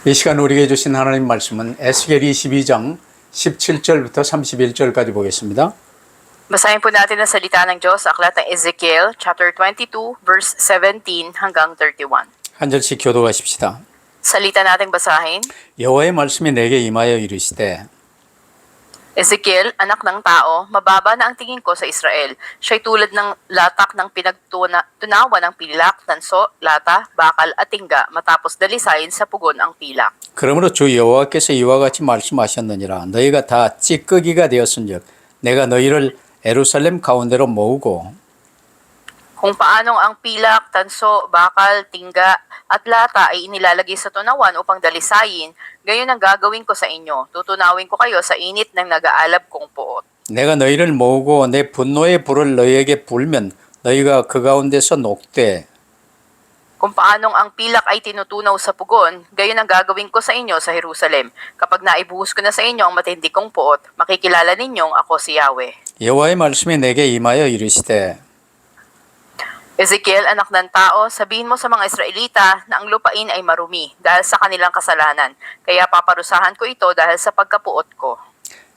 이 시간 우리에게 주신 하나님 말씀은 에스겔 22장 17절부터 31절까지 보겠습니다. Basahin po natin ang salita ng Diyos sa aklat ng Ezekiel, chapter 22, verse 17 hanggang 31. 한 절씩 교도하십시다. Salita nating basahin. 여호와의 말씀이 내게 임하여 이르시되 Ezekiel, anak ng tao, mababa na ang tingin ko sa Israel. Siya'y tulad ng latak ng pinagtunawa ng pilak, tanso, lata, bakal at tingga matapos dalisayin sa pugon ang pilak. 그러므로 주 여호와께서 이와 같이 말씀하셨느니라 너희가 다 찌꺼기가 되었은즉 내가 너희를 예루살렘 가운데로 모으고 Kung paanong ang pilak, tanso, bakal, tingga at lata ay inilalagay sa tunawan upang dalisayin, gayon ang gagawin ko sa inyo. Tutunawin ko kayo sa init ng nag-aalab kong puot. 내가 너희를 모으고 내 분노의 불을 너희에게 불면 너희가 그 가운데서 녹되 Kung paanong ang pilak ay tinutunaw sa pugon, gayon ang gagawin ko sa inyo sa Jerusalem. Kapag naibuhos ko na sa inyo ang matindi kong puot, makikilala ninyong ako si Yahweh. 여호와의 말씀이 내게 임하여 이르시되 Ezekiel, anak ng tao, sabihin mo sa mga Israelita na ang lupain ay marumi dahil sa kanilang kasalanan. Kaya paparusahan ko ito dahil sa pagkapuot ko.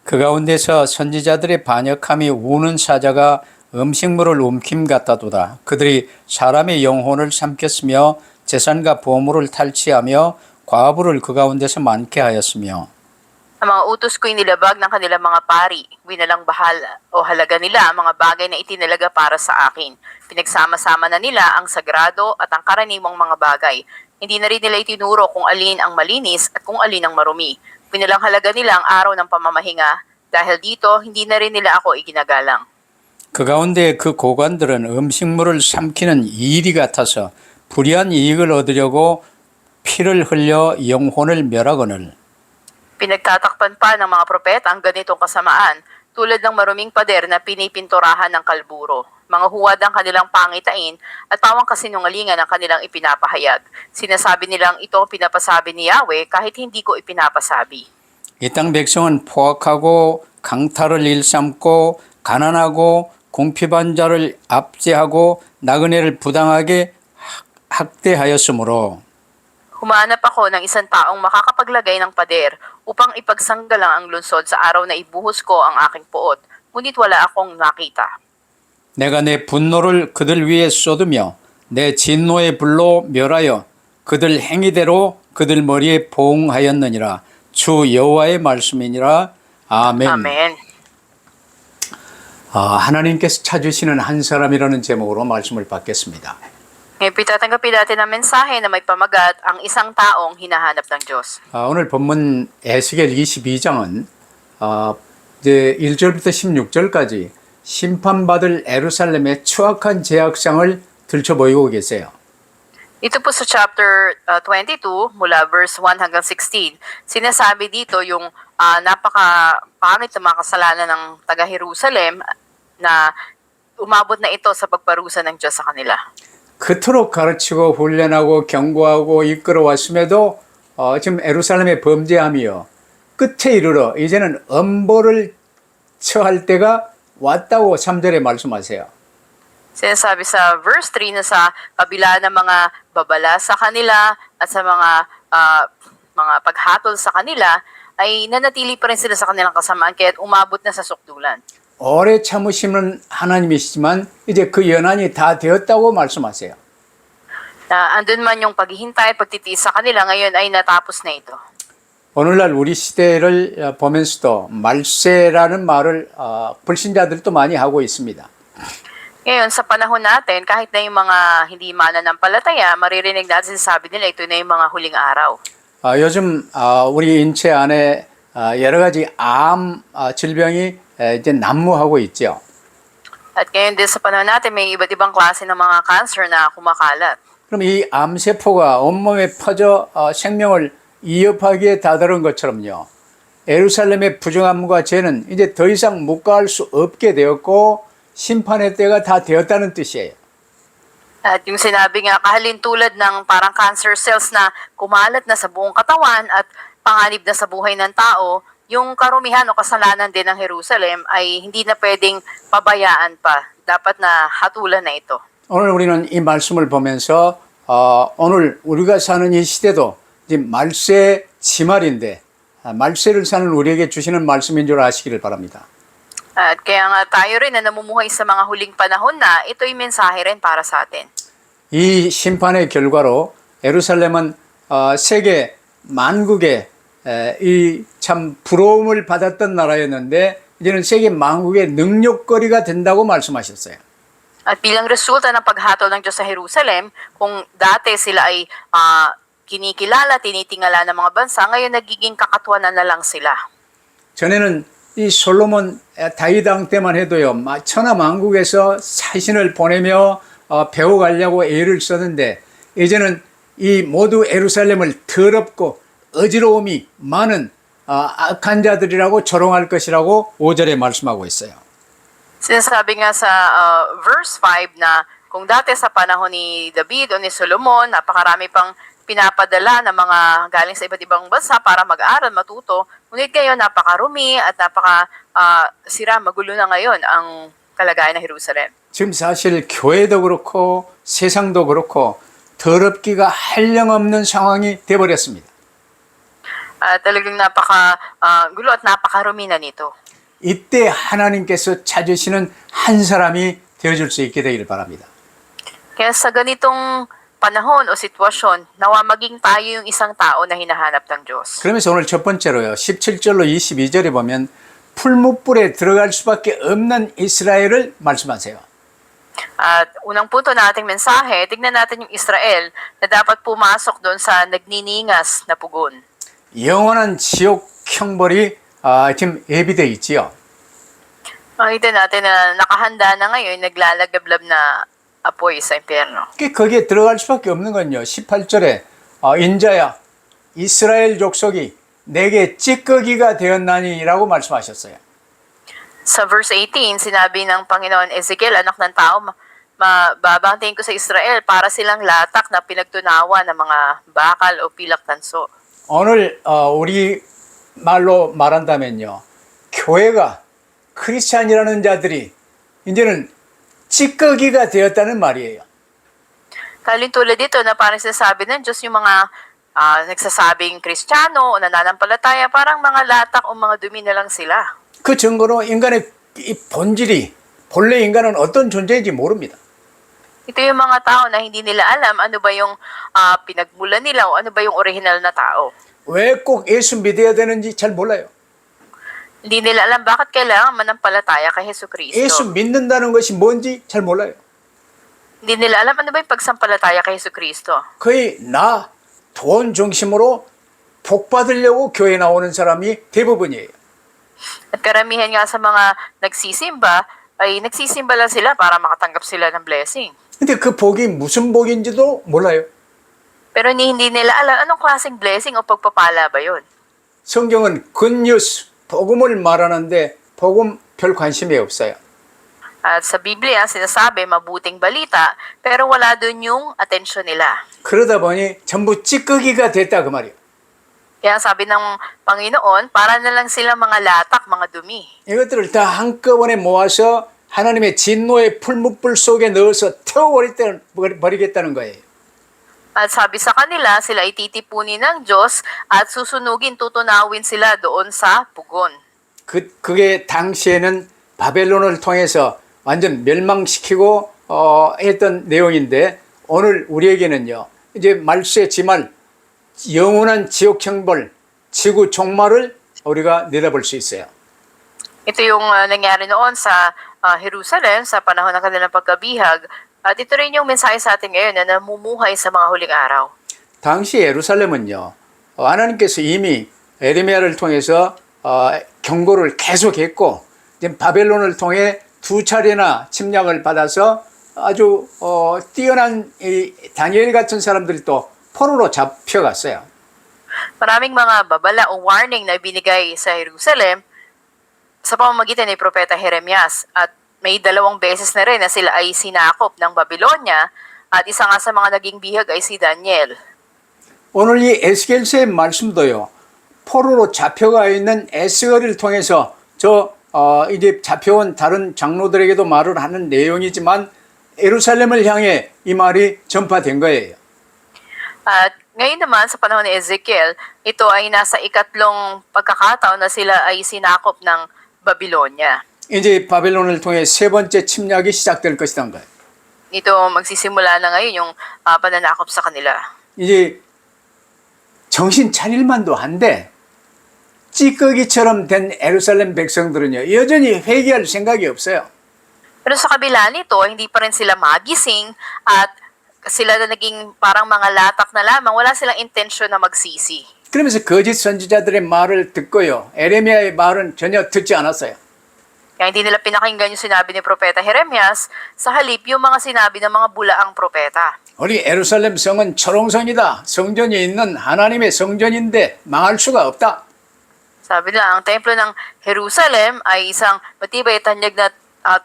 그 가운데서 선지자들의 반역함이 우는 사자가 음식물을 움킴 같다도다. 그들이 사람의 영혼을 삼켰으며 재산과 보물을 탈취하며 과부를 그 가운데서 많게 하였으며 Ang mga utos ko'y nilabag ng kanilang mga pari. Winalang bahal o halaga nila ang mga bagay na itinalaga para sa akin. Pinagsama-sama na nila ang sagrado at ang karaniwang mga bagay. Hindi na rin nila itinuro kung alin ang malinis at kung alin ang marumi. Pinalang halaga nila ang araw ng pamamahinga. Dahil dito, hindi na rin nila ako iginagalang. 그 가운데 그 고관들은 음식물을 삼키는 이리 같아서 불의한 이익을 얻으려고 피를 흘려 영혼을 멸하거늘 Pinagtatakpan pa ng mga propeta ang ganitong kasamaan, tulad ng maruming pader na pinipinturahan ng kalburo. Mga huwad ang kanilang pangitain at pawang kasinungalingan ang kanilang ipinapahayag. Sinasabi nilang ito ang pinapasabi ni Yahweh kahit hindi ko ipinapasabi. 이 땅 백성은 포악하고 강탈을 일삼고 가난하고 궁핍한 자를 압제하고 나그네를 부당하게 학대하였으므로 Humanap ako ng isang taong makakapaglagay ng pader upang ipagsanggalang ang lungsod sa araw na ibuhos ko ang aking puot. Ngunit wala akong nakita. 내가 내 분노를 그들 위에 쏟으며 내 진노의 불로 멸하여 그들 행위대로 그들 머리에 보응하였느니라. 주 여호와의 말씀이니라. 아멘. Amen. 하나님께서 찾으시는 한 사람이라는 제목으로 말씀을 받겠습니다. Ngayon pitatanggapin natin ang mensahe na may pamagat ang isang taong hinahanap ng Diyos. 오늘 본문 에스겔 22장은 이제 1절부터 16절까지 심판받을 예루살렘의 추악한 죄악상을 들춰 보이고 계세요. Ito po sa chapter 22 mula verse 1 hanggang 16. Sinasabi dito yung napaka-pangit na mga kasalanan ng taga-Jerusalem na umabot na ito sa pagparusa ng Diyos sa kanila. 그토록 가르치고 훈련하고 경고하고 이끌어왔음에도 지금 예루살렘의 범죄함이요. 끝에 이르러 이제는 엄벌을 처할 때가 왔다고 3절에 말씀하세요. Sinasabi sa verse 3 na sa kabila ng mga babala sa kanila at sa mga paghatol sa kanila ay nanatili pa rin sila sa kanilang kasamaan kaya umabot na sa sukdulan. 오래 참으시는 하나님이시지만 이제 그 연한이 다 되었다고 말씀하세요. Andun man yung paghihintay, pagtitiis sa kanila, ngayon ay natapos na ito. 오늘날 우리 시대를 보면서도 말세라는 말을 불신자들도 많이 하고 있습니다. Ngayon, sa panahon natin, kahit na yung mga hindi mananampalataya, maririnig natin sabi nila, ito na yung mga huling araw. 요즘 우리 인체 안에 여러 가지 암 질병이 이제 난무하고 있죠. At ngayon din sa panahon natin, may iba't ibang klase ng mga cancer na kumakalat. 그럼 이 암세포가 온몸에 퍼져 생명을 위협하기에 다다른 것처럼요. 예루살렘의 부정함과 죄는 이제 더 이상 묵과할 수 없게 되었고 심판의 때가 다 되었다는 뜻이에요. At yung sinabi nga, kahalintulad ng parang cancer cells na kumalat na sa buong katawan at panganib na sa buhay ng tao, yung karumihan o kasalanan din ng Jerusalem ay hindi na pwedeng pabayaan pa. Dapat na hatulan na ito. 오늘 우리는 이 말씀을 보면서 오늘 우리가 사는 이 시대도 이제 말세 지말인데 말세를 사는 우리에게 주시는 말씀인 줄 아시기를 바랍니다. At kaya nga tayo rin na namumuhay sa mga huling panahon na, ito'y mensahe rin para sa atin. 이 심판의 결과로 예루살렘은 세계 만국의 이 참 부러움을 받았던 나라였는데 이제는 세계 만국의 능력거리가 된다고 말씀하셨어요. At bilang resulta ng paghatol ng Diyos sa Jerusalem, kung dati sila ay kinikilala, tinitingala ng mga bansa, ngayon nagiging kakatuwanan na lang sila. 전에는 이 솔로몬 다윗 왕 때만 해도요, 천하 만국에서 사신을 보내며 배워가려고 애를 썼는데 이제는 이 모두 예루살렘을 더럽고 어지러움이 많은 악한 자들이라고 조롱할 것이라고 5절에 말씀하고 있어요. Sinasabi nga sa verse 5 na kung dati sa panahon ni David o ni Solomon, napakarami pang pinapadala ng mga galing sa iba't ibang bansa para mag-aral, matuto. Ngunit ngayon napakarumi at napakasira, magulo na ngayon ang kalagayan ng Jerusalem. 지금 사실 교회도 그렇고 세상도 그렇고 더럽기가 한량없는 상황이 되어버렸습니다. Talagang gulo at napakarumi na nito. 이때 하나님께서 찾으시는 한 사람이 되어줄 수 있게 되기를 바랍니다. Kaya sa ganitong panahon o sitwasyon, nawa maging tayo yung isang tao na hinahanap ng Diyos. 그러면서 오늘 첫 번째로요. 17절로 22절에 보면 풀무불에 들어갈 수밖에 없는 이스라엘을 말씀하세요. At unang punto na ating mensahe, tignan natin yung Israel na dapat pumasok doon sa nagniningas na pugon. 영원한 지옥 형벌이 지금 예비되어 있지요. Makita natin na nakahanda na ngayon, naglalagablab na apoy sa impyerno. 거기에 들어갈 수밖에 없는 건요. 18절에 인자야 이스라엘 족속이 내게 찌꺼기가 되었나니라고 말씀하셨어요. Sa verse 18, sinabi ng Panginoon Ezekiel, anak ng tao, babantayin ko sa Israel para silang latak na pinagtunawa ng mga bakal o pilak tanso. 오늘 우리 말로 말한다면요. 교회가 크리스찬이라는 자들이 이제는 찌꺼기가 되었다는 말이에요. Tulad dito na parang sinasabi ng Diyos yung mga nagsasabing Kristiyano o nananampalataya, parang mga latak o mga dumi na lang sila. 그 증거로 인간의 이 본질이 본래 인간은 어떤 존재인지 모릅니다. Ito yung mga tao na hindi nila alam ano ba yung pinagmulan nila o ano ba yung original na tao. 왜 꼭 예수 믿어야 되는지 잘 몰라요. Hindi nila alam bakit kailangan manampalataya kay Hesus Kristo. 예수 믿는다는 것이 뭔지 잘 몰라요. Hindi nila alam ano ba yung pagsampalataya kay Hesus Kristo. 거의 돈 중심으로 복 받으려고 교회 나오는 사람이 대부분이에요. At karamihan nga sa mga nagsisimba, ay nagsisimba lang sila para makatanggap sila ng blessing. 근데 그 복이 무슨 복인지도 몰라요. Pero hindi nila alam anong klaseng blessing o pagpapala ba yun. 성경은 굿뉴스, 복음을 말하는데 복음 별 관심이 없어요. At sa Biblia, sinasabi mabuting balita, pero wala dun yung atensyon nila. 그러다 보니 전부 찌꺼기가 됐다 그 말이에요. Kaya sabi ng Panginoon, para na lang sila mga latak, mga dumi. 이것들을 다 한꺼번에 모아서 하나님의 진노의 풀무불 속에 넣어서 태워버리겠다는 거예요. At sabi sa kanila, sila ititipunin ng Diyos at susunugin, tutunawin sila doon sa pugon. 그게 당시에는 바벨론을 통해서 완전 멸망시키고 했던 내용인데 오늘 우리에게는요. 이제 말세 지말 영원한 지옥 형벌, 지구 종말을 우리가 내다볼 수 있어요. Ito yung nangyari noon sa Jerusalem sa panahon ng kanilang pagkabihag. At ito rin yung mensahe sa atin ngayon na namumuhay sa mga huling araw. 당시 예루살렘은요. 하나님께서 이미 에레미야를 통해서 경고를 계속했고 이제 바벨론을 통해 2차례나 침략을 받아서 아주 뛰어난 이 다니엘 같은 사람들이 또 포로로 잡혀갔어요. Maraming mga babala o warning na binigay sa Jerusalem sa pamamagitan ni Propeta Jeremias. At may 2 beses na rin na sila ay sinakop ng Babylonia at isa nga sa mga naging bihag ay si Daniel. 오늘 이 에스겔서의 말씀도요. 포로로 잡혀가 있는 에스겔을 통해서 이제 잡혀온 다른 장로들에게도 말을 하는 내용이지만 예루살렘을 향해 이 말이 전파된 거예요. At Ngayon naman, sa panahon ni Ezekiel, ito ay nasa ikatlong pagkakataon na sila ay sinakop ng Babylonia. 이제 바벨론을 통해 세 번째 침략이 시작될 것이란 거예요. Ito magsisimula na ngayon yung pananakop sa kanila. 이제 정신 차릴만도 한데 찌꺼기처럼 된 예루살렘 백성들은요 여전히 회개할 생각이 없어요. Pero sa kabila nito, hindi pa rin sila magising at sila na naging parang mga latak na lamang. Wala silang intensyon na magsisi. 그러면서 거짓 선지자들의 말을 듣고요 에레미야의 말은 전혀 듣지 않았어요. Kaya hindi nila pinakinggan yung sinabi ni Propeta Jeremias, sa halip yung mga sinabi ng mga bulaang propeta. 우리 예루살렘 성은 초롱성이다. 성전이 있는 하나님의 성전인데 망할 수가 없다. Sabi nila, ang templo ng Jerusalem ay isang matibay at tanyag na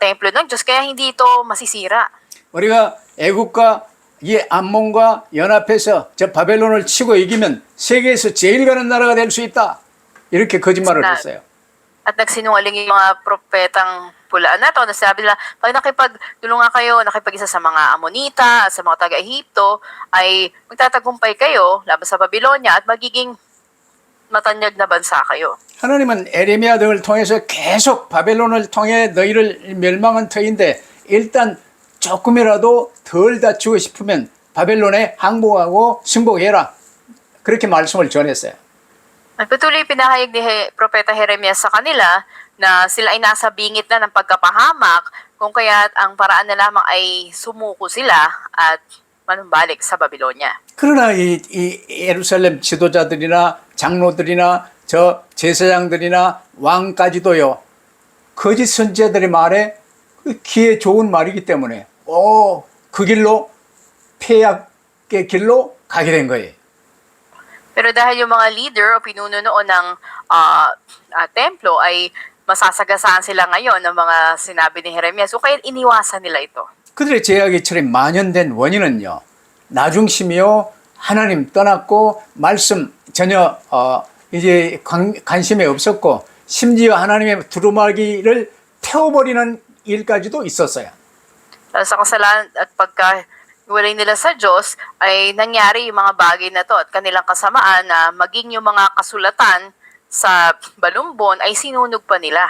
templo ng Diyos, kaya hindi ito masisira. 우리가 애국과 이 암몬과 연합해서 저 바벨론을 치고 이기면 세계에서 제일 가는 나라가 될 수 있다. 이렇게 거짓말을 했어요. At nagsinungaling yung mga propetang pulaan na to, na sabi nila, pag nakipagtulungan kayo, nakipag-isa sa mga Amonita at sa mga taga-Ehipto, ay magtatagumpay kayo laban sa Babylonia at magiging matanyag na bansa kayo. 하나님은 에레미야 등을 통해서 계속 바벨론을 통해 너희를 멸망한 터인데 일단 조금이라도 덜 다치고 싶으면 바벨론에 항복하고 승복해라. 그렇게 말씀을 전했어요. Patuloy pinahayag ni Propeta Jeremias sa kanila na sila ay nasa bingit na ng pagkapahamak, kung kaya't ang paraan na lamang ay sumuko sila at manumbalik sa Babylonia. 그러나 이 예루살렘 지도자들이나 장로들이나 저 제사장들이나 왕까지도요 거짓 선지자들의 말에 귀에 좋은 말이기 때문에 그 길로 폐악의 길로 가게 된 거예요. Pero dahil yung mga leader o pinuno noon ng templo ay masasagasaan sila ngayon ng mga sinabi ni Jeremias, so kaya iniwasan nila ito. 그들의 제약이 처럼 만연된 원인은요 나중심이요 하나님 떠났고 말씀 전혀 이제 관심이 없었고 심지어 하나님의 두루마기를 태워버리는 일까지도 있었어요. Sa kasalanan at pagkahiwalay nila sa Diyos ay nangyari yung mga bagay na to at kanilang kasamaan na maging yung mga kasulatan sa balumbon ay sinunog pa nila.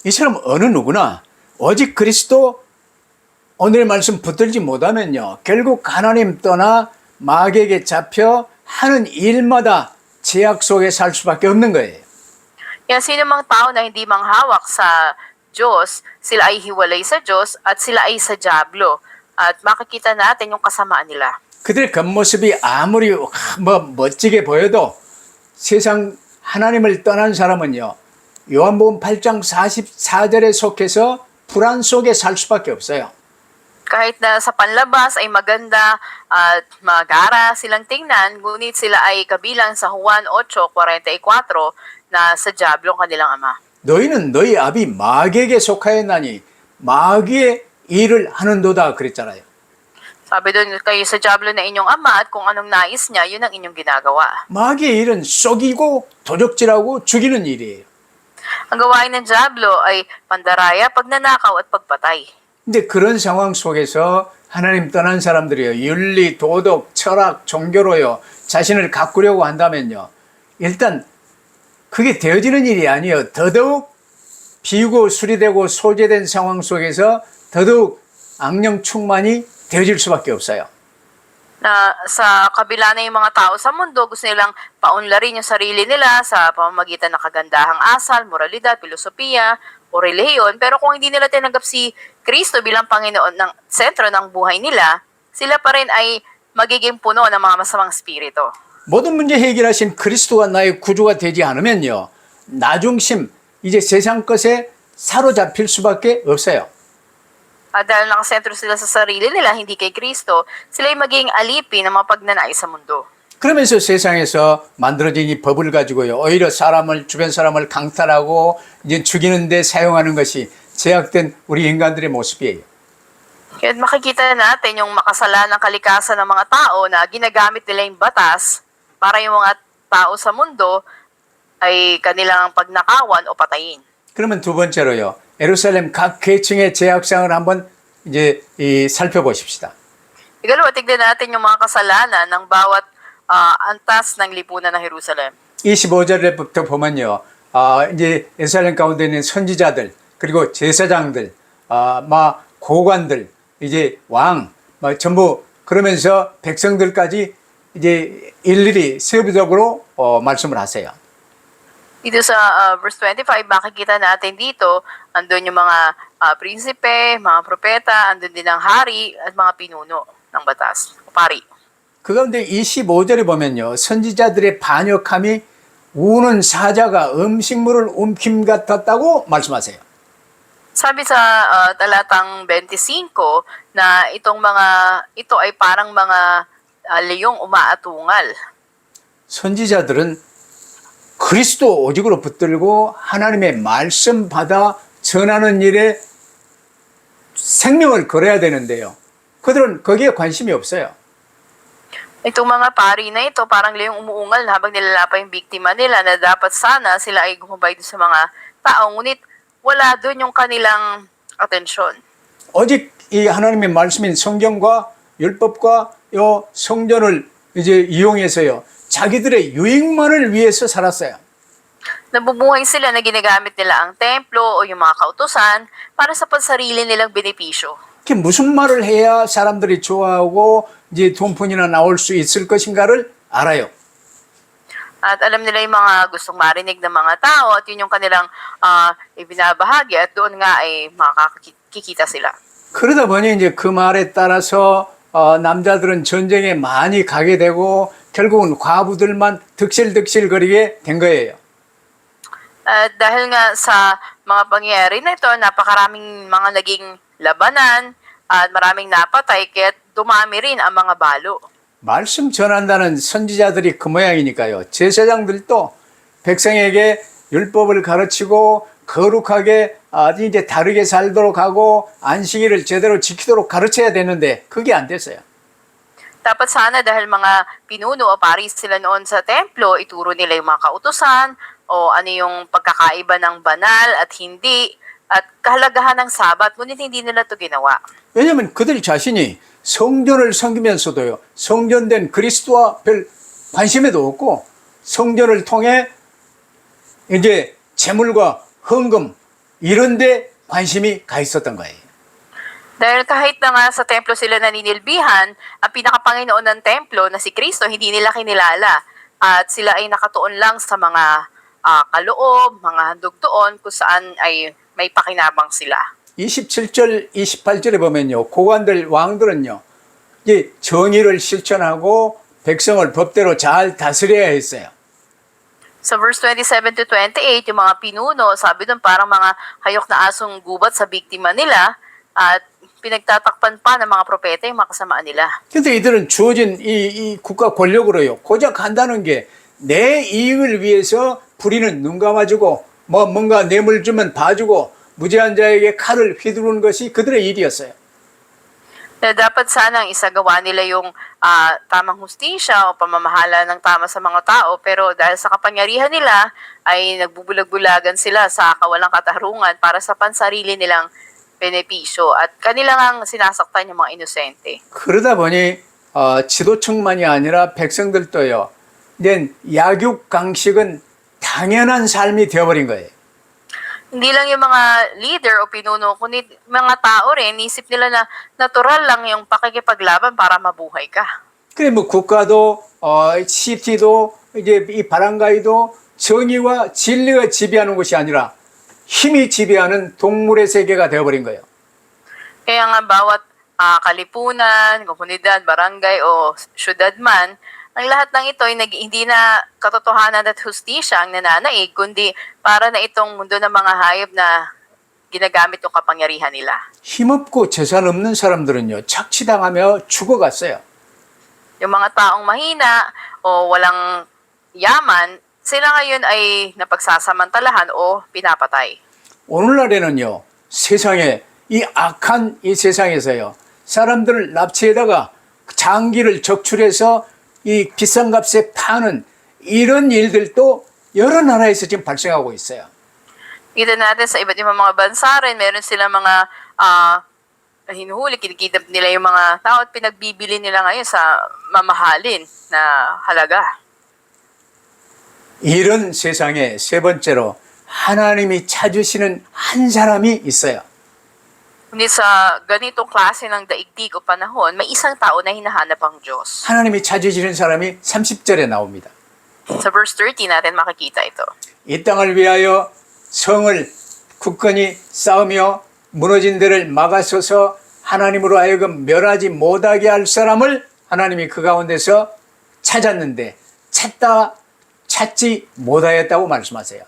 이 사람 어느 누구나 오직 그리스도 오늘 말씀 붙들지 못하면요 결국 하나님 떠나 마귀에게 잡혀 하는 일마다 제약 속에 살 수밖에 없는 거예요. Kaya sino mang tao na hindi manghawak sa Diyos, sila ay hiwalay sa Diyos at sila ay sa dyablo. At makikita natin yung kasamaan nila. 그들의 겉모습이 아무리 멋지게 보여도 세상 하나님을 떠난 사람은요 요한복음 8장 44절에 속해서 불안 속에 살 수밖에 없어요. Kahit na sa panlabas ay maganda at magara silang tingnan, ngunit sila ay kabilang sa Juan 8:44 na sa dyablo ang kanilang ama. 너희는 너희 아비 마귀에게 속하였나니 마귀의 일을 하는도다 그랬잖아요. Sabi doon, kayo sa dyablo na inyong ama at kung anong nais niya, yun ang inyong ginagawa. 마귀의 일은 썩이고 도적질하고 죽이는 일이에요. Ang gawain ng dyablo ay pandaraya, pagnanakaw at pagpatay. 근데 그런 상황 속에서 하나님 떠난 사람들이요 윤리, 도덕, 철학, 종교로요 자신을 가꾸려고 한다면요 일단 그게 되어지는 일이 아니에요. 더더욱 비우고 수리되고 소재된 상황 속에서 더더욱 악령 충만이 되어질 수밖에 없어요. Na sa kabila na yung mga tao sa mundo, gusto nilang paunlarin yung sarili nila sa pamamagitan ng kagandahang asal, moralidad, filosofiya, o relihiyon. Pero kung hindi nila tinanggap si Kristo bilang Panginoon ng sentro ng buhay nila, sila pa rin ay magiging puno ng mga masamang spirito. 모든 문제 해결하신 그리스도가 나의 구주가 되지 않으면요 나중심 이제 세상 것에 사로잡힐 수밖에 없어요. At dahil nakasentro sila sa sarili nila, hindi kay Kristo, sila ay maging alipin ng mga pagnanais sa mundo. 그러면서 세상에서 만들어진 이 법을 가지고요 오히려 주변 사람을 강탈하고 이제 죽이는 데 사용하는 것이 제약된 우리 인간들의 모습이에요. Kaya makikita natin yung makasalanang kalikasan ng mga tao na ginagamit nila yung batas para yung mga tao sa mundo ay kanilang pagnakawan o patayin. 그러면 두 번째로요. 예루살렘 각 계층의 제약상을 한번 이제 살펴보십시다. Ikalawa, tignan natin yung mga kasalanan ng bawat antas ng lipunan ng Jerusalem. 25절부터 보면요. 이제 예루살렘 가운데 있는 선지자들, 그리고 제사장들, 막 고관들, 이제 왕, 막 전부 그러면서 백성들까지 이제 일일이 세부적으로 말씀을 하세요. Dito sa verse 25, makikita natin dito, andun yung mga prinsipe, mga propeta, andun din ang hari at mga pinuno ng batas, pari. 그 가운데 25절에 보면요. 선지자들의 반역함이 우는 사자가 음식물을 움킴 같았다고 말씀하세요. Sabi sa talatang 25 na ito ay parang mga leong umaatungal. 선지자들은 그리스도 오직으로 붙들고 하나님의 말씀 받아 전하는 일에 생명을 걸어야 되는데요. 그들은 거기에 관심이 없어요. Itong mga pari na ito, parang leong umuungal habang nilalapay yung biktima nila na dapat sana sila ay gumabay sa mga tao. Ngunit wala doon yung kanilang atensyon. 오직 이 하나님의 말씀인 성경과 율법과 요 성전을 이제 이용해서요. 자기들의 유익만을 위해서 살았어요. Nabubuhay sila na ginagamit nila ang templo o yung mga kautusan para sa pansarili nilang benepisyo. 그게 무슨 말을 해야 사람들이 좋아하고 이제 돈푼이나 나올 수 있을 것인가를 알아요. At alam nila yung mga gustong marinig ng mga tao at yun yung kanilang ibinabahagi at doon nga ay makakikita sila. 그러다 보니 이제 그 말에 따라서 남자들은 전쟁에 많이 가게 되고 결국은 과부들만 득실득실거리게 된 거예요. At dahil nga sa mga pangyayari na ito, napakaraming mga naging labanan at maraming napatay kaya dumami rin ang mga balo. 말씀 전한다는 선지자들이 그 모양이니까요. 제사장들도 백성에게 율법을 가르치고 거룩하게 이제 다르게 살도록 하고 안식일을 제대로 지키도록 가르쳐야 되는데 그게 안 됐어요. Dapat sana dahil mga pinuno o pari sila noon sa templo, ituro nila yung mga kautusan o ano yung pagkakaiba ng banal at hindi at kahalagahan ng sabat, ngunit hindi nila ito ginawa. 왜냐하면 그들 자신이 성전을 섬기면서도요. 성전된 그리스도와 별 관심에도 없고 성전을 통해 이제 재물과 헌금 이런 데 관심이 가 있었던 거예요. Dahil kahit na nga sa templo sila naninilbihan, ang pinakapanginoon ng templo na si Kristo, hindi nila kinilala. At sila ay nakatuon lang sa mga kaloob, mga handog doon, kung saan ay may pakinabang sila. 27절, 28절에 보면요. 고관들, 왕들은요. 이제 정의를 실천하고 백성을 법대로 잘 다스려야 했어요. Sa verse 27 to 28, yung mga pinuno, sabi doon parang mga hayok na asong gubat sa biktima nila at pinagtatakpan pa ng mga propeta yung mga kasamaan nila. 근데 이들은 주어진 이 국가 권력으로요. 고작 한다는 게 내 이익을 위해서 부리는 눈 감아주고 뭔가 뇌물 주면 봐주고 무죄한 자에게 칼을 휘두르는 것이 그들의 일이었어요. Na dapat sanang isagawa nila yung tamang hustisya o pamamahala ng tama sa mga tao, pero dahil sa kapangyarihan nila ay nagbubulag-bulagan sila sa kawalang katarungan para sa pansarili nilang benepisyo at kanilang sinasaktan yung mga inosente. 그러다 보니 지도층만이 아니라 백성들도요. 이제 약육강식은 당연한 삶이 되어버린 거예요. Hindi lang yung mga leader o pinuno, kundi mga tao rin, isip nila na natural lang yung pakikipaglaban para mabuhay ka. 그래 뭐 국가도 시티도 이제 이 바람가이도 정의와 진리가 지배하는 것이 아니라 힘이 지배하는 동물의 세계가 되어버린 거예요. Kaya nga bawat kalipunan, komunidad, barangay o syudad man, ang lahat ng ito ay hindi na katotohanan at hustisya ang nananaig, kundi para na itong mundo ng mga hayop na ginagamit yung kapangyarihan nila. 힘없고 재산 없는 사람들은요. 착취당하며 죽어갔어요. Yung mga taong mahina o walang yaman, sila ngayon ay napagsasamantalahan o pinapatay. 오늘날에는요. 세상에 이 악한 이 세상에서요. 사람들을 납치에다가 장기를 적출해서 이 비싼 값에 파는 이런 일들도 여러 나라에서 지금 발생하고 있어요. Kita natin sa iba't ibang mga bansa rin, meron silang mga hinuhuli, kinikidnap nila yung mga tao at pinagbibili nila ngayon sa mamahalin na halaga. 이런 세상에 세 번째로 하나님이 찾으시는 한 사람이 있어요. Ngunit sa ganitong klase ng daigdig o panahon, may isang tao na hinahanap ang Diyos. 하나님이 찾으시는 사람이 30절에 나옵니다. Sa verse 30 natin makikita ito. 이 땅을 위하여 성을 굳건히 쌓으며 무너진 데를 막아서서 하나님으로 하여금 멸하지 못하게 할 사람을 하나님이 그 가운데서 찾았는데 찾지 못하였다고 말씀하세요.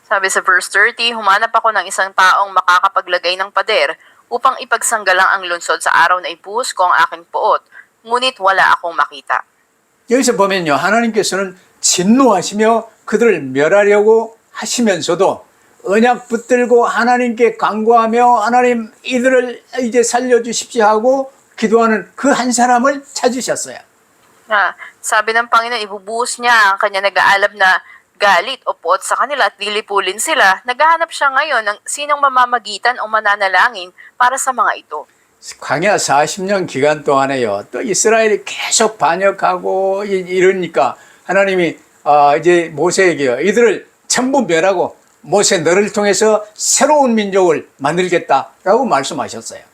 Sabi sa verse 30, humanap ako ng isang taong makakapaglagay ng pader upang ipagsanggalang ang lungsod sa araw na ibuhos ko ang aking puot. Ngunit wala akong makita. 여기서 보면요, 하나님께서는 진노하시며 그들을 멸하려고 하시면서도 언약 붙들고 하나님께 간구하며 하나님 이들을 이제 살려주십시오 하고 기도하는 그 한 사람을 찾으셨어요. Sabi ng Panginoon, ibubuhos niya ang kanya nag-aalab na galit o puot sa kanila at lilipulin sila. Naghahanap siya ngayon ng sinong mamamagitan o mananalangin para sa mga ito. 광야 40년 기간 동안에요. 또 이스라엘이 계속 반역하고 이러니까 하나님이 이제 모세에게요. 이들을 전부 멸하고 모세 너를 통해서 새로운 민족을 만들겠다라고 말씀하셨어요.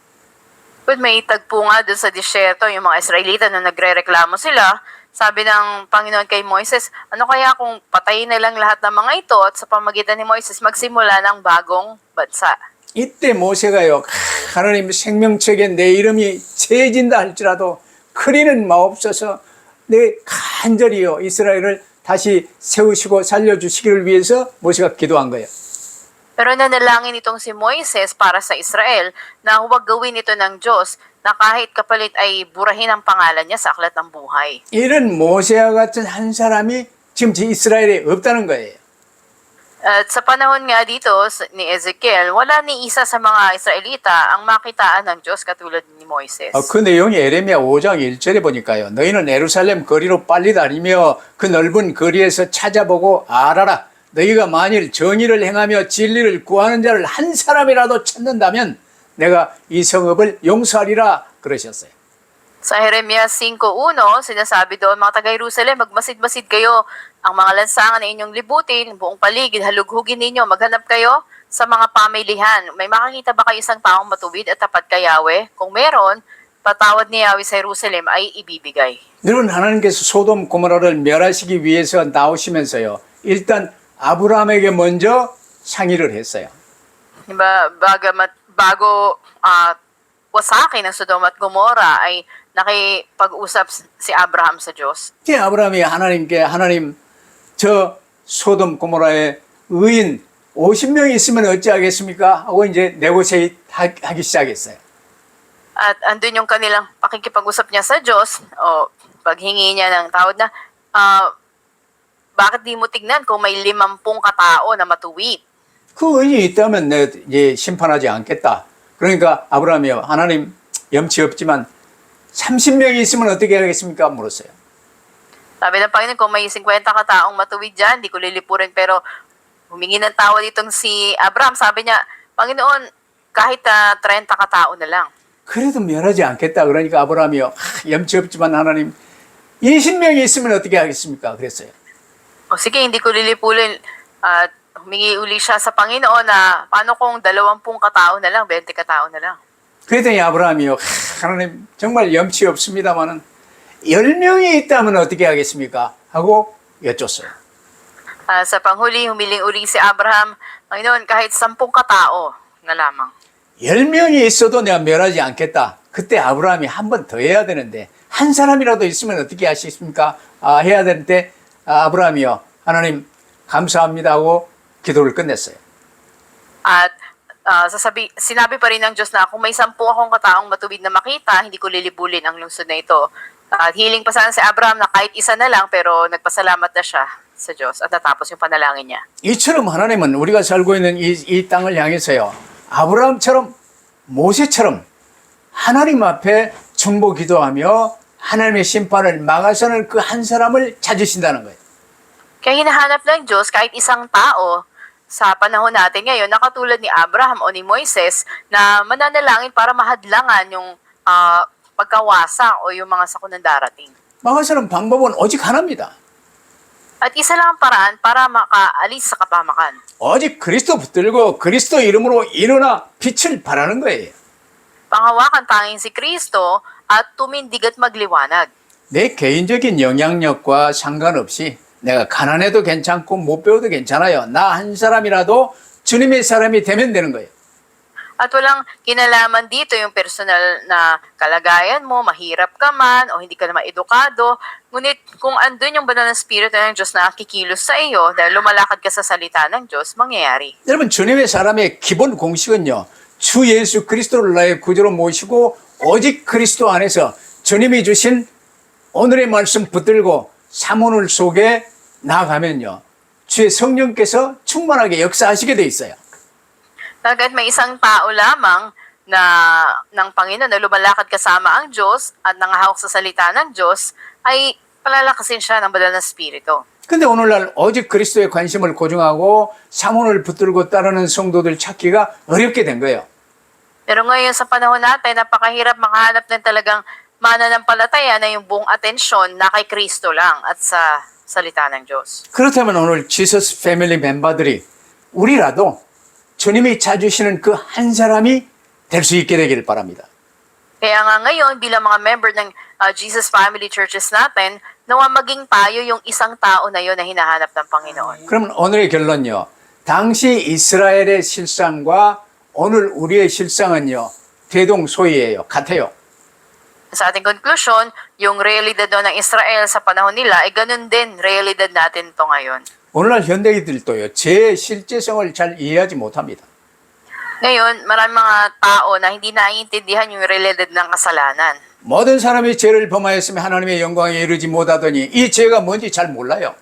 But may tagpo nga doon sa disyerto yung mga Israelita na nagre-reklamo sila. Sabi ng Panginoon kay Moises, ano kaya kung patayin na lang lahat ng mga ito at sa pamagitan ni Moises magsimula ng bagong bansa? 이때 모세가요, 하나님 생명책에 내 이름이 채진다 할지라도 그리는 마옵소서 내 간절히요 이스라엘을 다시 세우시고 살려주시기를 위해서 모세가 기도한 거예요. Pero nanalangin itong si Moises para sa Israel na huwag gawin ito ng Diyos na kahit kapalit ay burahin ang pangalan niya sa aklat ng buhay. 이런 모세와 같은 한 사람이 지금 이스라엘에 없다는 거예요. At sa panahon nga dito ni Ezekiel, wala ni isa sa mga Israelita ang makitaan ng Diyos katulad ni Moises. 그 내용이 에레미야 5장 1절에 보니까요. 너희는 예루살렘 거리로 빨리 다니며 그 넓은 거리에서 찾아보고 알아라. 너희가 만일 정의를 행하며 진리를 구하는 자를 한 사람이라도 찾는다면 내가 이 성읍을 용서하리라 그러셨어요. Sa Jeremias 5.1, sinasabi doon, mga taga-Jerusalem, magmasid-masid kayo. Ang mga lansangan na inyong libutin, buong paligid, halughugin ninyo, maghanap kayo sa mga pamilihan. May makakita ba kayo isang taong matuwid at tapat kay Yahweh? Kung meron, patawad ni Yahweh sa Jerusalem ay ibibigay. 여러분 하나님께서 소돔 고모라를 멸하시기 위해서 나오시면서요. 일단 아브라함에게 먼저 상의를 했어요. Diba, bago wasakin ng Sodom at Gomorrah ay nakipag-usap si Abraham sa Diyos. 이제 아브라함이 하나님께 하나님 저 소돔 고모라의 의인 50명이 있으면 어찌하겠습니까? 하고 이제 네고시에이트 하기 시작했어요. At andun yung kanilang pakikipag-usap niya sa Diyos o paghingi niya ng tawad na bakit di mo tignan kung may 50 katao na matuwid? 그 의인이 있다면 내가 이제 심판하지 않겠다. 그러니까 아브라함이요. 하나님 염치 없지만 30명이 있으면 어떻게 하겠습니까? 물었어요. Sabi ng Panginoon, kung may 50 kataong matuwid dyan, di ko lilipurin. Pero humingi ng tawad itong si Abraham. Sabi niya, Panginoon, kahit 30 katao na lang. 그래도 멸하지 않겠다. 그러니까 아브라함이요. 염치 없지만 하나님 20명이 있으면 어떻게 하겠습니까? 그랬어요. O sige, hindi ko lilipurin. At humingi uli siya sa Panginoon na paano kung 20 katao na lang, 20 katao na lang. 그랬더니 아브라함이요. 하나님 정말 염치 없습니다만은 10명이 있다면 어떻게 하겠습니까? 하고 여쭙어요. Sa panghuli, humiling uli si Abraham, Panginoon, kahit 10 katao na lamang. 10명이 있어도 내가 멸하지 않겠다. 그때 아브라함이 한 번 더 해야 되는데 한 사람이라도 있으면 어떻게 하시겠습니까? 해야 되는데 아브라함이요. 하나님 감사합니다 하고 기도를 끝냈어요. At sinabi pa rin ng Diyos na kung may 10 akong kataong matuwid na makita, hindi ko lilibulin ang lungsod na ito. At hiling pa sana si Abraham na kahit isa na lang, pero nagpasalamat na siya sa Diyos at natapos yung panalangin niya. 이처럼 하나님은 우리가 살고 있는 이 땅을 향해서요. 아브라함처럼 모세처럼 하나님 앞에 중보 기도하며 하나님의 심판을 막아서는 그 한 사람을 찾으신다는 거예요. Kaya hinahanap ng Diyos kahit isang tao sa panahon natin ngayon na katulad ni Abraham o ni Moises na mananalangin para mahadlangan yung pagkawasa o yung mga sakunang darating. 막아서는 방법은 오직 하나입니다. At isa lang ang paraan para makaalis sa kapahamakan. 오직 그리스도 붙들고 그리스도 이름으로 일어나 빛을 발하는 거예요. Panghawakan tanging si Kristo at tumindig at magliwanag. 내 개인적인 영향력과 상관없이 내가 가난해도 괜찮고 못 배워도 괜찮아요. 나 한 사람이라도 주님의 사람이 되면 되는 거예요. At walang kinalaman dito yung personal na kalagayan mo, mahirap ka man o hindi ka naman edukado. Ngunit kung andun yung banal na Espiritu ng Diyos na kikilos sa iyo dahil lumalakad ka sa salita ng Diyos, mangyayari. 여러분 주님의 사람의 기본 공식은요. 주 예수 그리스도를 나의 구주로 모시고 오직 그리스도 안에서 주님이 주신 오늘의 말씀 붙들고 사모늘 속에 나아가면요. 주의 성령께서 충만하게 역사하시게 돼 있어요. Kahit may isang tao lamang na ng Panginoon na lumalakad kasama ang Diyos at nangahawak sa salita ng Diyos, ay palalakasin siya ng banal na Espiritu. 근데 오늘날 오직 그리스도의 관심을 고정하고 사모를 붙들고 따르는 성도들 찾기가 어렵게 된 거예요. Pero ngayon sa panahon natin, napakahirap makahanap ng talagang mananampalataya na yung buong atensyon na kay Kristo lang at sa salita ng Diyos. 그렇다면 오늘 지서스 패밀리 멤버들이 우리라도 주님이 찾으시는 그 한 사람이 될 수 있게 되기를 바랍니다. Kaya nga ngayon, bilang mga member ng Jesus Family Churches natin, nawa maging tayo yung isang tao na yun na hinahanap ng Panginoon. 그러면 오늘의 결론요. 당시 이스라엘의 실상과 오늘 우리의 실상은요. 대동소이예요. 같아요. Sa ating conclusion, yung realidad doon ng Israel sa panahon nila ay ganun din realidad natin to ngayon. 오늘날 현대인들도요. 제 실제성을 잘 이해하지 못합니다. Ngayon, maraming mga tao na hindi naiintindihan yung realidad ng kasalanan. 모든 사람이 죄를 범하였으면 하나님의 영광에 이르지 못하더니 이 죄가 뭔지 잘 몰라요.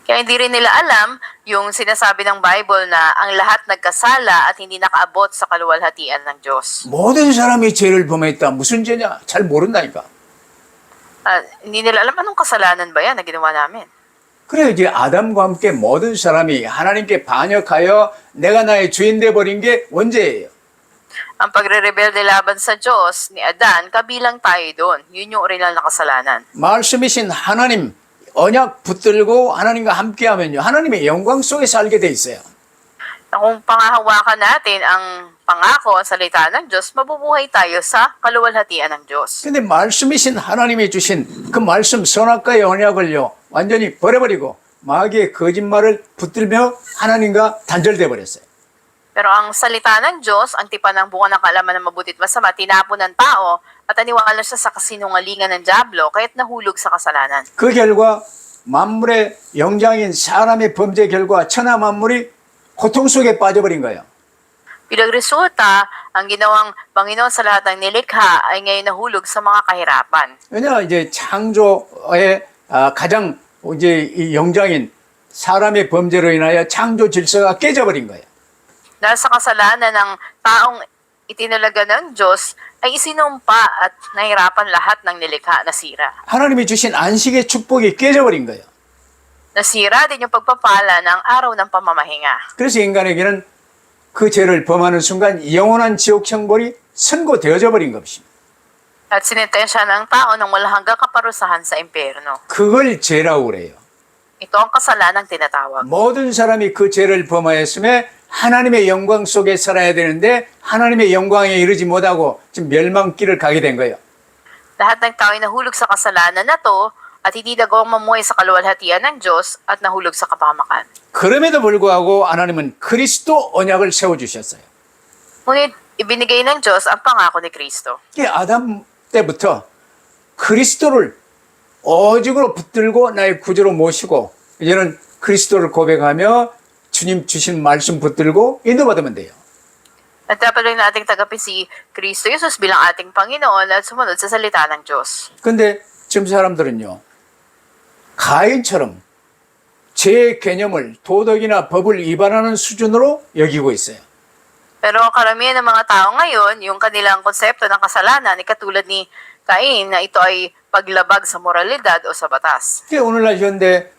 Kaya hindi rin nila alam yung sinasabi ng Bible na ang lahat nagkasala at hindi nakaabot sa kaluwalhatian ng Diyos. 모든 사람이 죄를 범했다. 무슨 죄냐? 잘 모른다니까. Hindi nila alam anong kasalanan ba yan na ginawa namin. 그래 이제 아담과 함께 모든 사람이 하나님께 반역하여 내가 나의 주인 돼 버린 게 원죄예요. Ang pagre-rebelde laban sa Diyos ni Adan, kabilang tayo doon. Yun yung original na kasalanan. 말씀이신 하나님 언약 붙들고 하나님과 함께 하면요. 하나님의 영광 속에 살게 돼 있어요. Na kung pangahawakan natin ang pangako, ang salita ng Diyos, mabubuhay tayo sa kaluwalhatian ng Diyos. 근데 말씀이신 하나님이 주신 그 말씀 선악과의 언약을요. 완전히 버려버리고 마귀의 거짓말을 붙들며 하나님과 단절돼 버렸어요. Pero ang salita ng Diyos, ang tipan ng bunga ng kaalaman ng mabuti at masama, tinapon ng tao at aniwala siya sa kasinungalingan ng Diablo kaya't nahulog sa kasalanan. 그 결과 만물의 영장인 사람의 범죄 결과 천하 만물이 고통 속에 빠져버린 거예요. Bilang resulta, ang ginawang Panginoon sa lahat ng nilikha ay ngayon nahulog sa mga kahirapan. 왜냐 이제 창조의 가장 이제 이 영장인 사람의 범죄로 인하여 창조 질서가 깨져버린 거예요. Dahil sa kasalanan ng taong itinalaga ng Diyos, ay isinumpa at nahirapan lahat ng nilikha, nasira. 하나님이 주신 안식의 축복이 깨져버린 거예요. Nasira din yung pagpapala ng araw ng pamamahinga. 그래서 인간에게는 그 죄를 범하는 순간 영원한 지옥 형벌이 선고되어져 버린 것입니다. At sinintensya ng tao ng walang hanggang kaparusahan sa impyerno. 그걸 죄라고 그래요. Ito ang kasalanang tinatawag. 모든 사람이 그 죄를 범하였음에 하나님의 영광 속에 살아야 되는데 하나님의 영광에 이르지 못하고 지금 멸망길을 가게 된 거예요. Lahat ng tao ay nahulog sa kasalanan na to at hindi nagawang mamuhay sa kaluwalhatian ng Diyos at nahulog sa kapahamakan. 그럼에도 불구하고 하나님은 그리스도 언약을 세워주셨어요. Ngunit ibinigay ng Diyos ang pangako ni Kristo. 이게 아담 때부터 그리스도를 오직으로 붙들고 나의 구주로 모시고 이제는 그리스도를 고백하며 주님 주신 말씀 붙들고 인도받으면 돼요. At dapat rin nating tagapin si Kristo Jesus bilang ating Panginoon at sumunod sa salita ng Diyos. 근데 지금 사람들은요. 가인처럼 죄의 개념을 도덕이나 법을 위반하는 수준으로 여기고 있어요. Pero karamihan ng mga tao ngayon, yung kanilang konsepto ng kasalanan ay katulad ni Cain na ito ay paglabag sa moralidad o sa batas. 오늘날 현대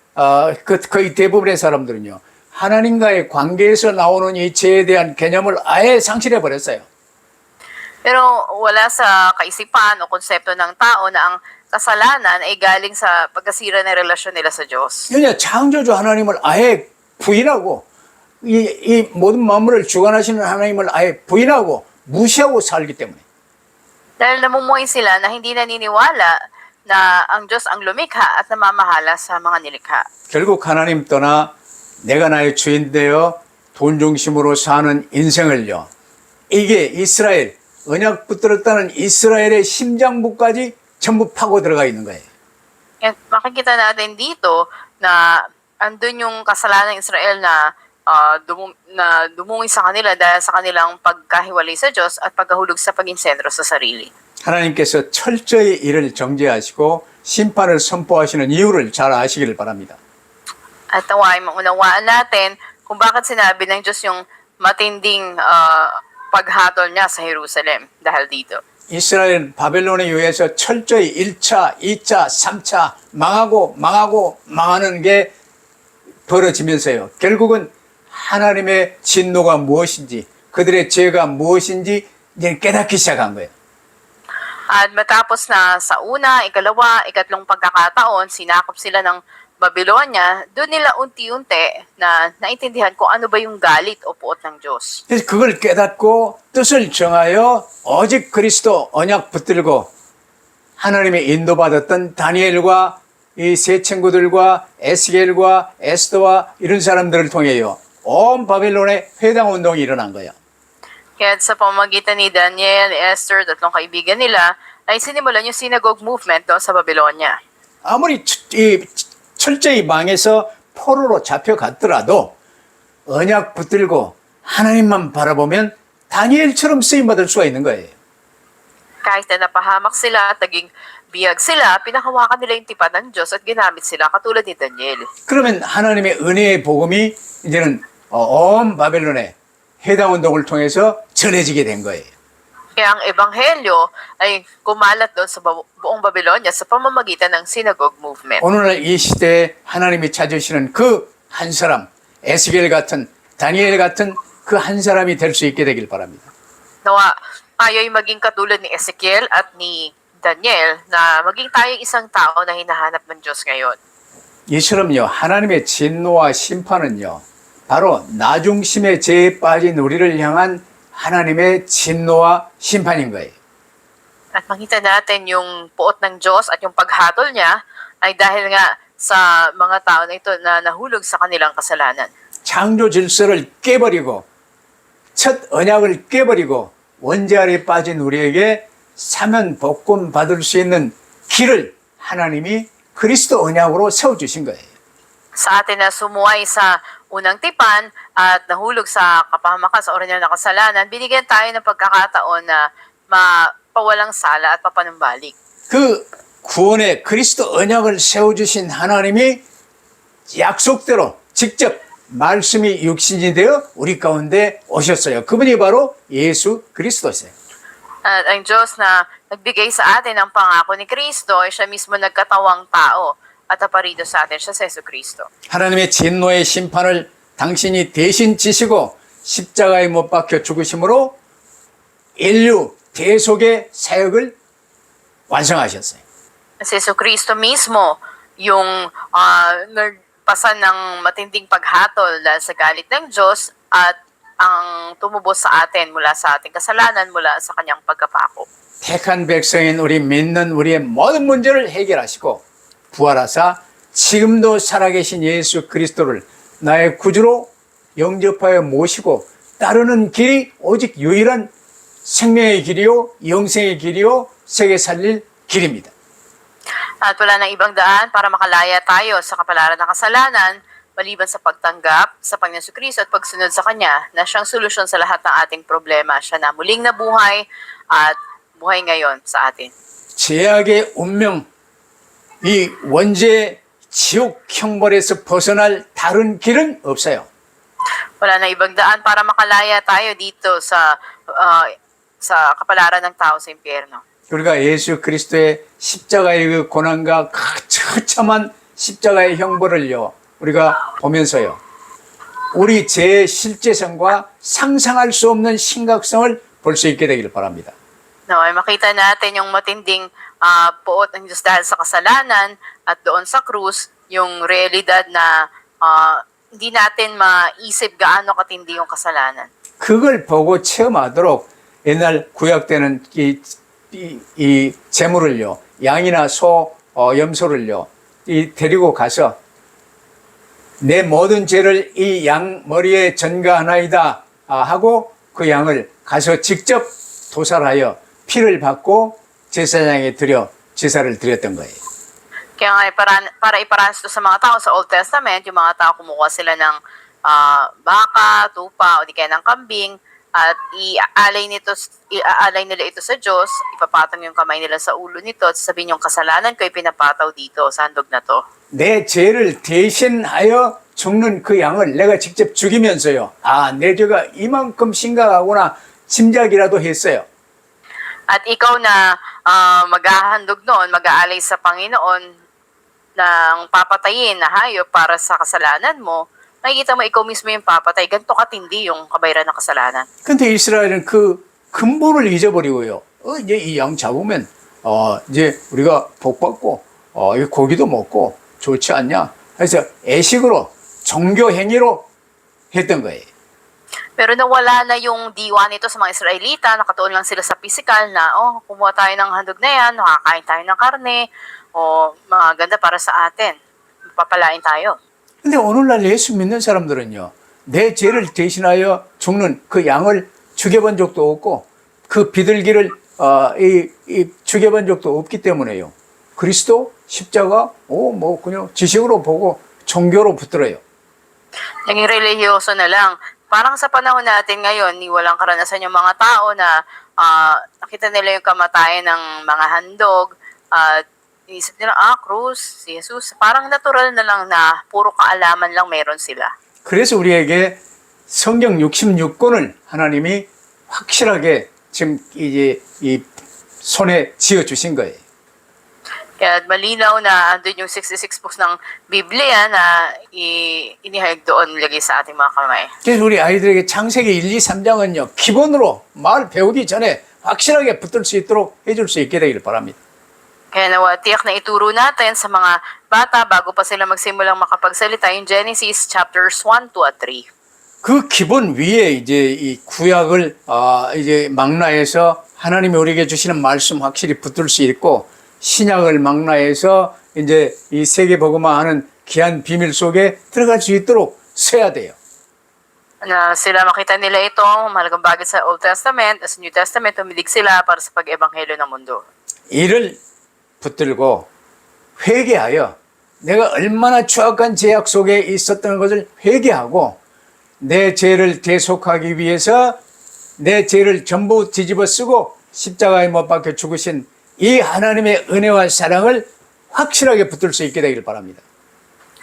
거의 대부분의 사람들은요. 하나님과의 관계에서 나오는 이 죄에 대한 개념을 아예 상실해 버렸어요. Pero wala sa kaisipan o konsepto ng tao na ang kasalanan ay galing sa pagkasira ng relasyon nila sa Diyos. 왜냐 창조주 하나님을 아예 부인하고 이 모든 만물을 주관하시는 하나님을 아예 부인하고 무시하고 살기 때문에 Dahil namumuhay sila na hindi naniniwala na ang Diyos ang lumikha at namamahala sa mga nilikha. 결국 하나님 떠나 내가 나의 주인 되어 돈 중심으로 사는 인생을요. 이게 이스라엘 언약 붙들었다는 이스라엘의 심장부까지 전부 파고 들어가 있는 거예요. At makikita natin dito na andun yung kasalanan ng Israel na dumungi sa kanila dahil sa kanilang pagkahiwalay sa Diyos at pagkahulog sa paging sentro sa sarili. 하나님께서 철저히 이를 정죄하시고 심판을 선포하시는 이유를 잘 아시기를 바랍니다. At naway maunawaan natin kung bakit sinabi ng Diyos yung matinding paghatol niya sa Jerusalem dahil dito. 이스라엘은 바벨론에 의해서 철저히 1차, 2차, 3차 망하는 게 벌어지면서요. 결국은 하나님의 진노가 무엇인지 그들의 죄가 무엇인지 이제 깨닫기 시작한 거예요. At matapos na sa una, ikalawa, ikatlong pagkakataon, sinakop sila ng Babylonia, doon nila unti-unti na naintindihan kung ano ba yung galit o puot ng Diyos. 그래서 그걸 깨닫고 뜻을 정하여 오직 그리스도 언약 붙들고 하나님의 인도받았던 다니엘과 이 세 친구들과 에스겔과 에스더와 이런 사람들을 통해요. 온 바벨론의 회당 운동이 일어난 거예요. Kaya sa pamamagitan ni Daniel, Esther, tatlong kaibigan nila, ay sinimulan yung synagogue movement doon sa Babylonia. 아무리 철저히 망해서 포로로 잡혀갔더라도 언약 붙들고 하나님만 바라보면 다니엘처럼 쓰임받을 수가 있는 거예요. Kahit na napahamak sila at naging biyag sila, pinakawakan nila yung tipan ng Diyos at ginamit sila katulad ni Daniel. 그러면 하나님의 은혜의 복음이 이제는 온 바벨론에 해당 운동을 통해서 전해지게 된 거예요. Kaya ang ebanghelyo ay kumalat doon sa buong Babylonia sa pamamagitan ng synagogue movement. 오늘날 이 시대에 하나님이 찾으시는 그 한 사람, 에스겔 같은, 다니엘 같은 그 한 사람이 될 수 있게 되길 바랍니다. Nawa tayo'y maging katulad ni Ezekiel at ni Daniel na maging tayong isang tao na hinahanap ng Diyos ngayon. 이처럼요, 하나님의 진노와 심판은요, 바로 나중심의 죄에 빠진 우리를 향한 하나님의 진노와 심판인 거예요. At makita natin yung puot ng Diyos at yung paghatol niya ay dahil nga sa mga tao na ito na nahulog sa kanilang kasalanan. 창조 질서를 깨버리고 첫 언약을 깨버리고 원죄 아래 빠진 우리에게 사면 복권 받을 수 있는 길을 하나님이 그리스도 언약으로 세워주신 거예요. Sa atin na sumuway sa unang tipan at nahulog sa kapahamakan sa oras na kasalanan, binigyan tayo ng pagkakataon na mapawalang sala at papanumbalik. 그 구원의 그리스도 언약을 세워주신 하나님이 약속대로 직접 말씀이 육신이 되어 우리 가운데 오셨어요. 그분이 바로 예수 그리스도세요. At ang Diyos na nagbigay sa atin ng pangako ni Kristo ay siya mismo nagkatawang tao at aparito sa atin siya sa Yesu Kristo. 하나님의 진노의 심판을 당신이 대신 지시고 십자가에 못 박혀 죽으심으로 인류 대속의 사역을 완성하셨어요. Si Yesu Kristo mismo yung nagpasan ng matinding paghatol dahil sa galit ng Diyos at ang tumubos sa atin mula sa ating kasalanan mula sa kanyang pagkapako. 택한 백성인 우리 믿는 우리의 모든 문제를 해결하시고 부활하사 지금도 살아계신 예수 그리스도를 나의 구주로 영접하여 모시고 따르는 길이 오직 유일한 생명의 길이요 영생의 길이요 세계 살릴 길입니다. At wala nang ibang daan para makalaya tayo sa kapalaran ng kasalanan maliban sa pagtanggap sa Panginoon Kristo at pagsunod sa Kanya na siyang solusyon sa lahat ng ating problema. Siya na muling nabuhay at buhay ngayon sa atin. 죄악의 운명, 이 원죄의 지옥 형벌에서 벗어날 다른 길은 없어요. Wala na ibang daan para makalaya tayo dito sa kapalaran ng tao sa impyerno. 우리가 예수 그리스도의 십자가의 그 고난과 그 처참한 십자가의 형벌을요, 우리가 보면서요, 우리 죄의 실제성과 상상할 수 없는 심각성을 볼 수 있게 되기를 바랍니다. Naway makita natin yung matinding puot ng Diyos dahil sa kasalanan at doon sa krus, yung realidad na hindi natin maisip gaano katindi yung kasalanan. 그걸 보고 체험하도록 옛날 구약 때는 이 제물을요, 양이나 소, 염소를요, 데리고 가서 내 모든 죄를 이 양 머리에 전가하나이다 하고 그 양을 가서 직접 도살하여 피를 받고 제사장에 드려 제사를 드렸던 거예요. Kaya nga, para iparanas ito sa mga tao sa Old Testament, yung mga tao kumukuha sila ng baka, tupa, o di kaya ng kambing, at iaalay nila ito sa Diyos, ipapatong yung kamay nila sa ulo nito, at sabihin yung kasalanan ko, ipinapataw dito sa handog na to. 내 죄를 대신하여 죽는 그 양을 내가 직접 죽이면서요. 내 죄가 이만큼 심각하구나 짐작이라도 했어요. At ikaw na maghahandog noon, mag-aalay sa Panginoon ng papatayin na hayop para sa kasalanan mo, nakikita mo ikaw mismo yung papatay. Ganito katindi yung kabayaran ng kasalanan. 근데 이스라엘은 그 근본을 잊어버리고요. 이제 이 양 잡으면 이제 우리가 복 받고 이 고기도 먹고 좋지 않냐? 그래서 애식으로 종교 행위로 했던 거예요. Pero nawala na yung diwa nito sa mga Israelita, nakatuon lang sila sa physical na, kumuha tayo ng handog na yan, nakakain tayo ng karne, maganda para sa atin, papalain tayo. 근데 오늘날 예수 믿는 사람들은요, 내 죄를 대신하여 죽는 그 양을 죽여본 적도 없고, 그 비둘기를 죽여본 적도 없기 때문에요. 그리스도 십자가, 그냥 지식으로 보고 종교로 붙들어요. Naging religyoso na lang. Parang sa panahon natin ngayon, walang karanasan yung mga tao na nakita nila yung kamatayan ng mga handog, inisip nila, krus, si Jesus. Parang natural na lang na puro kaalaman lang meron sila. 그래서 우리에게 성경 66권을 하나님이 확실하게 지금 이제 이 손에 쥐어 주신 거예요. Kaya malinaw na andun yung 66 books ng Biblia na inihayag doon, lagay sa ating mga kamay. 그래서 우리 아이들에게 창세기 1, 2, 3장은요, 기본으로 말 배우기 전에 확실하게 붙들 수 있도록 해줄 수 있게 되기를 바랍니다. Kaya tiyak na ituro natin sa mga bata bago pa sila magsimulang makapagsalita yung Genesis chapters 1, 2, at 3. 그 기본 위에 이제 이 구약을 이제 망라해서 하나님이 우리에게 주시는 말씀 확실히 붙들 수 있고, 신약을 망라해서 이제 이 세계복음화하는 귀한 비밀 속에 들어갈 수 있도록 써야 돼요. Na sila makita nila ito, mahalagang bagay sa Old Testament, sa New Testament, tumilig sila para sa pag-ebanghelyo ng mundo. 이를 붙들고 회개하여 내가 얼마나 추악한 죄악 속에 있었던 것을 회개하고 내 죄를 대속하기 위해서 내 죄를 전부 뒤집어 쓰고 십자가에 못 박혀 죽으신 이 하나님의 은혜와 사랑을 확실하게 붙들 수 있게 되기를 바랍니다.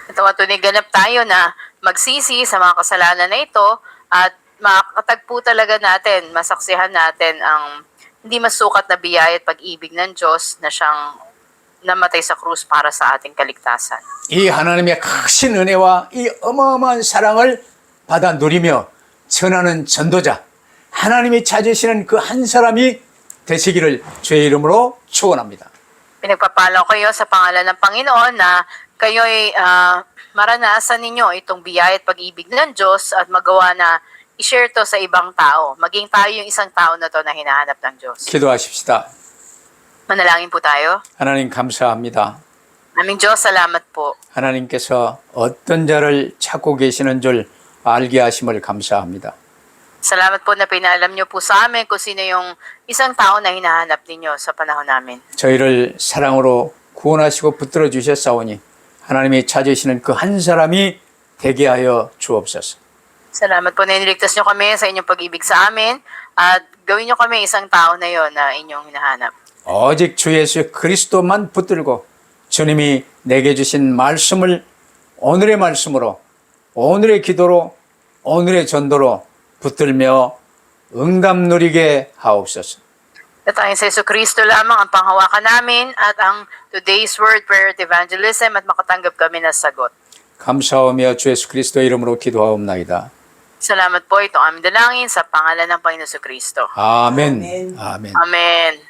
Ito ganap tayo na magsisi sa mga kasalanan na ito at makatagpo talaga natin, masaksihan natin ang hindi masukat na biyaya at pag-ibig ng Diyos na siyang namatay sa krus para sa ating kaligtasan. 이 하나님의 크신 은혜와 이 어마어마한 사랑을 받아 누리며 전하는 전도자, 하나님이 찾으시는 그 한 사람이 되시기를 주의 이름으로 축원합니다. Pinagpapala ko kayo sa pangalan ng Panginoon na kayo'y maranasan ninyo itong biyaya at pag-ibig ng Diyos at magawa na i-share to sa ibang tao. Maging tayo yung isang tao na to na hinahanap ng Diyos. 기도하십시다. Manalangin po tayo. 하나님 감사합니다. Aming Diyos, salamat po. 하나님께서 어떤 자를 찾고 계시는 줄 알게 하심을 감사합니다. Salamat po na pinaalam niyo po sa amin kung sino yung isang tao na hinahanap ninyo sa panahon namin. 저희를 사랑으로 구원하시고 붙들어 주셨사오니 하나님이 찾으시는 그 한 사람이 되게 하여 주옵소서. Salamat po na iniligtas niyo kami sa inyong pag-ibig sa amin at gawin niyo kami isang tao na yon na inyong hinahanap. 오직 주 예수 그리스도만 붙들고 주님이 내게 주신 말씀을 오늘의 말씀으로, 오늘의 기도로, 오늘의 전도로 붙들며 응답 누리게 하옵소서. Tayo sa Yesu Cristo lamang ang panghawakan namin at ang today's word, prayer at evangelism at makatanggap kami ng sagot. 감사하며 주 예수 그리스도 이름으로 기도하옵나이다. Salamat po, ito ang aming dalangin sa pangalan ng Panginoon Kristo. 아멘. 아멘. Amen.